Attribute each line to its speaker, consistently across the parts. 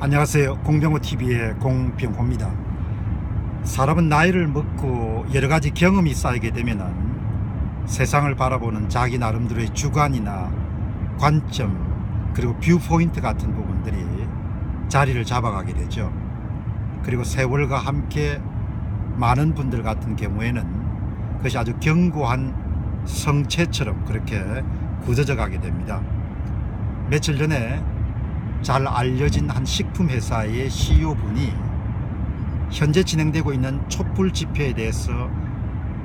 Speaker 1: 안녕하세요. 공병호TV의 공병호입니다. 사람은 나이를 먹고 여러가지 경험이 쌓이게 되면 세상을 바라보는 자기 나름대로의 주관이나 관점, 그리고 뷰포인트 같은 부분들이 자리를 잡아가게 되죠. 그리고 세월과 함께 많은 분들 같은 경우에는 그것이 아주 견고한 성체처럼 그렇게 굳어져 가게 됩니다. 며칠 전에 잘 알려진 한 식품회사의 CEO분이 현재 진행되고 있는 촛불 집회에 대해서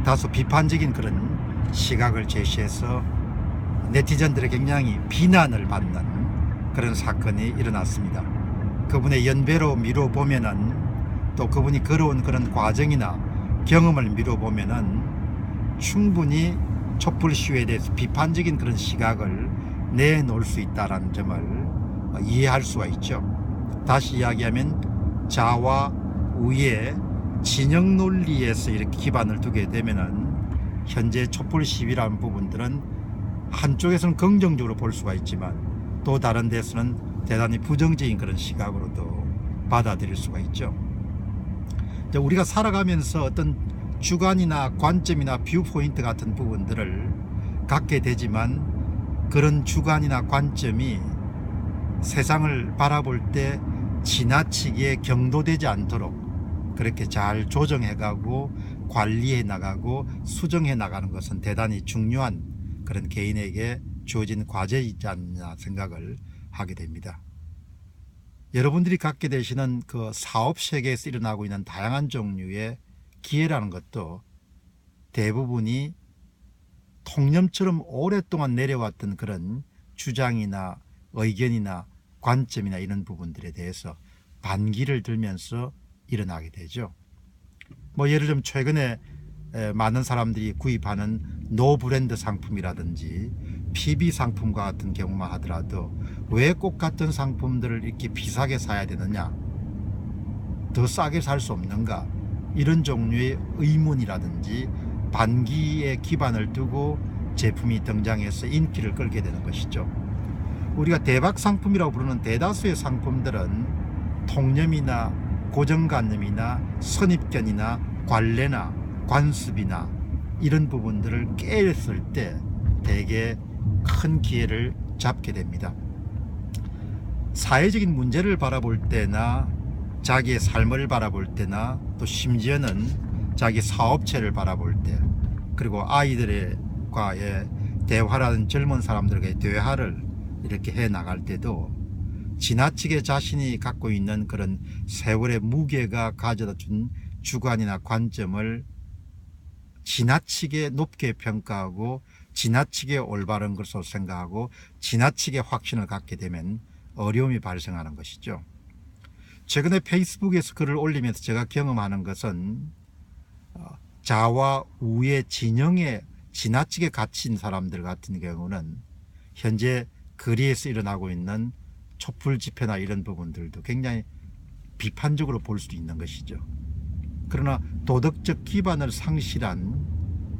Speaker 1: 다소 비판적인 그런 시각을 제시해서 네티즌들의 굉장히 비난을 받는 그런 사건이 일어났습니다. 그분의 연배로 미뤄보면은, 또 그분이 걸어온 그런 과정이나 경험을 미뤄보면은 충분히 촛불 시위에 대해서 비판적인 그런 시각을 내놓을 수 있다는 점을 이해할 수가 있죠. 다시 이야기하면 자와 우의 진영 논리에서 이렇게 기반을 두게 되면은 현재 촛불 시위라는 부분들은 한쪽에서는 긍정적으로 볼 수가 있지만 또 다른 데서는 대단히 부정적인 그런 시각으로도 받아들일 수가 있죠. 우리가 살아가면서 어떤 주관이나 관점이나 뷰포인트 같은 부분들을 갖게 되지만 그런 주관이나 관점이 세상을 바라볼 때 지나치게 경도되지 않도록 그렇게 잘 조정해가고 관리해 나가고 수정해 나가는 것은 대단히 중요한 그런 개인에게 주어진 과제이지 않나 생각을 하게 됩니다. 여러분들이 갖게 되시는 그 사업 세계에서 일어나고 있는 다양한 종류의 기회라는 것도 대부분이 통념처럼 오랫동안 내려왔던 그런 주장이나 의견이나 관점이나 이런 부분들에 대해서 반기를 들면서 일어나게 되죠. 예를 들면 최근에 많은 사람들이 구입하는 노브랜드 상품이라든지 PB 상품과 같은 경우만 하더라도 왜 꼭 같은 상품들을 이렇게 비싸게 사야 되느냐, 더 싸게 살 수 없는가, 이런 종류의 의문이라든지 반기에 기반을 두고 제품이 등장해서 인기를 끌게 되는 것이죠. 우리가 대박 상품이라고 부르는 대다수의 상품들은 통념이나 고정관념이나 선입견이나 관례나 관습이나 이런 부분들을 깨었을 때 대개 큰 기회를 잡게 됩니다. 사회적인 문제를 바라볼 때나 자기의 삶을 바라볼 때나 또 심지어는 자기 사업체를 바라볼 때, 그리고 아이들과의 대화라는 젊은 사람들과의 대화를 이렇게 해 나갈 때도 지나치게 자신이 갖고 있는 그런 세월의 무게가 가져다 준 주관이나 관점을 지나치게 높게 평가하고 지나치게 올바른 것으로 생각하고 지나치게 확신을 갖게 되면 어려움이 발생하는 것이죠. 최근에 페이스북에서 글을 올리면서 제가 경험하는 것은 자와 우의 진영에 지나치게 갇힌 사람들 같은 경우는 현재 거리에서 일어나고 있는 촛불 집회나 이런 부분들도 굉장히 비판적으로 볼 수도 있는 것이죠. 그러나 도덕적 기반을 상실한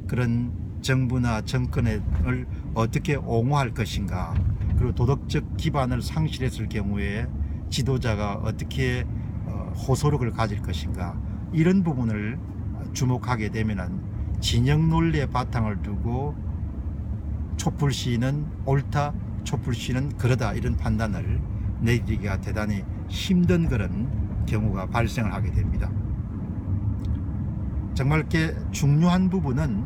Speaker 1: 그런 정부나 정권을 어떻게 옹호할 것인가, 그리고 도덕적 기반을 상실했을 경우에 지도자가 어떻게 호소력을 가질 것인가, 이런 부분을 주목하게 되면은 진영 논리의 바탕을 두고 촛불 시위는 옳다, 촛불 시위는 그러다, 이런 판단을 내리기가 대단히 힘든 그런 경우가 발생을 하게 됩니다. 정말 이렇게 중요한 부분은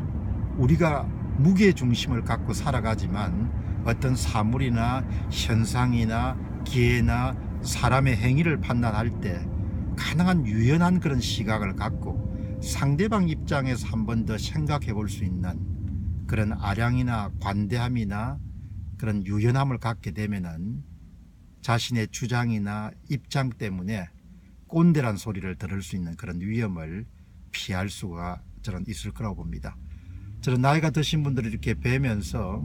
Speaker 1: 우리가 무게중심을 갖고 살아가지만 어떤 사물이나 현상이나 기회나 사람의 행위를 판단할 때 가능한 유연한 그런 시각을 갖고 상대방 입장에서 한 번 더 생각해 볼 수 있는 그런 아량이나 관대함이나 그런 유연함을 갖게 되면은 자신의 주장이나 입장 때문에 꼰대란 소리를 들을 수 있는 그런 위험을 피할 수가 저는 있을 거라고 봅니다. 저는 나이가 드신 분들을 이렇게 뵈면서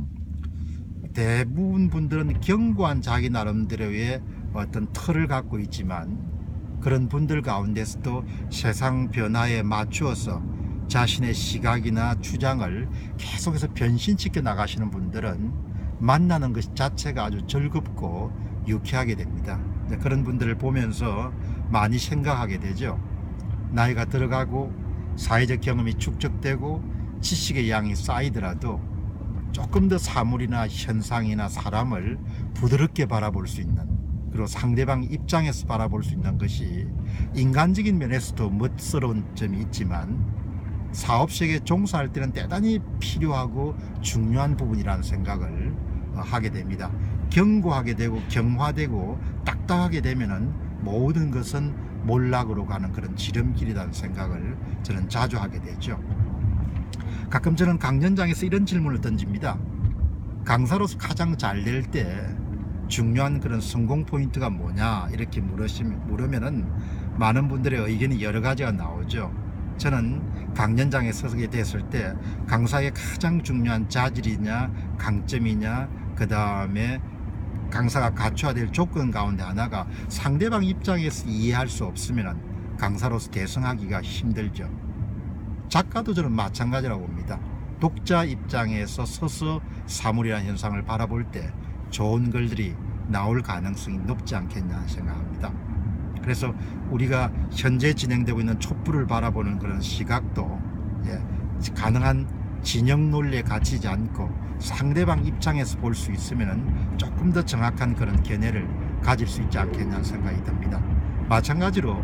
Speaker 1: 대부분 분들은 견고한 자기 나름대로의 어떤 틀을 갖고 있지만 그런 분들 가운데서도 세상 변화에 맞추어서 자신의 시각이나 주장을 계속해서 변신시켜 나가시는 분들은 만나는 것 자체가 아주 즐겁고 유쾌하게 됩니다. 그런 분들을 보면서 많이 생각하게 되죠. 나이가 들어가고 사회적 경험이 축적되고 지식의 양이 쌓이더라도 조금 더 사물이나 현상이나 사람을 부드럽게 바라볼 수 있는, 그리고 상대방 입장에서 바라볼 수 있는 것이 인간적인 면에서도 멋스러운 점이 있지만 사업sek에 종사할 때는 대단히 필요하고 중요한 부분이라는 생각을 하게 됩니다. 견고하게 되고 경화되고 딱딱하게 되면은 모든 것은 몰락으로 가는 그런 지름길이라는 생각을 저는 자주 하게 되죠. 가끔 저는 강연장에서 이런 질문을 던집니다. 강사로서 가장 잘 될 때 중요한 그런 성공 포인트가 뭐냐 이렇게 물으면은 많은 분들의 의견이 여러 가지가 나오죠. 저는 강연장에 서게 됐을 때 강사의 가장 중요한 자질이냐 강점이냐, 그 다음에 강사가 갖춰야 될 조건 가운데 하나가 상대방 입장에서 이해할 수 없으면 강사로서 대성하기가 힘들죠. 작가도 저는 마찬가지라고 봅니다. 독자 입장에서 서서 사물이라는 현상을 바라볼 때 좋은 글들이 나올 가능성이 높지 않겠냐 생각합니다. 그래서 우리가 현재 진행되고 있는 촛불을 바라보는 그런 시각도 가능한 진영 논리에 갇히지 않고 상대방 입장에서 볼 수 있으면 조금 더 정확한 그런 견해를 가질 수 있지 않겠냐는 생각이 듭니다. 마찬가지로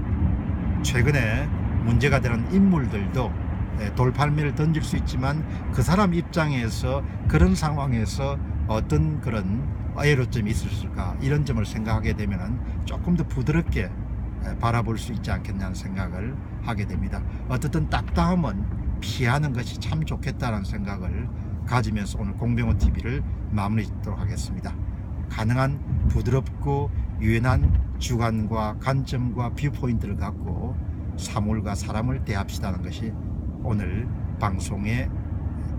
Speaker 1: 최근에 문제가 되는 인물들도 돌팔매를 던질 수 있지만 그 사람 입장에서 그런 상황에서 어떤 그런 애로점이 있었을까, 이런 점을 생각하게 되면 조금 더 부드럽게 바라볼 수 있지 않겠냐는 생각을 하게 됩니다. 어떻든 딱딱함은 피하는 것이 참 좋겠다는 생각을 가지면서 오늘 공병호 TV를 마무리 짓도록 하겠습니다. 가능한 부드럽고 유연한 주관과 관점과 뷰포인트를 갖고 사물과 사람을 대합시다는 것이 오늘 방송의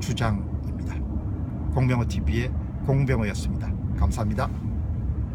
Speaker 1: 주장입니다. 공병호 TV의 공병호였습니다. 감사합니다.